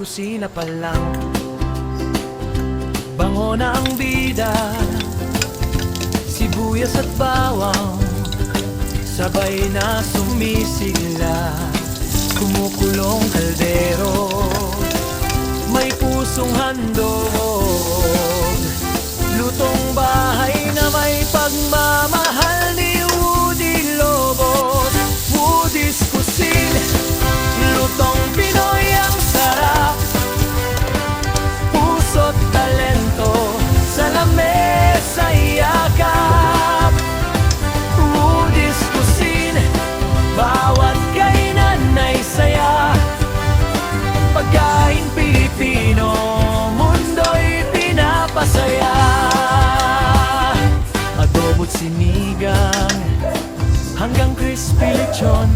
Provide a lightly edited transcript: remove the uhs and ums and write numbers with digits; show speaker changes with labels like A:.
A: kusina pa lang, bango na ang bida, sibuyas at bawang sabay na sumisigla. Kumukulong kaldero, may pusong handog, lutong bahay na may pagmamahal ni Woody Lobos. Woody's Cuisine, lutong Pinoy ang sarap, puso't talento sa lamesa yakap. Woody's Cuisine, bawat kainan ay saya, pagkain Pilipino, mundo'y pinapasaya. Adobo't sinigang, hanggang crispy lechon,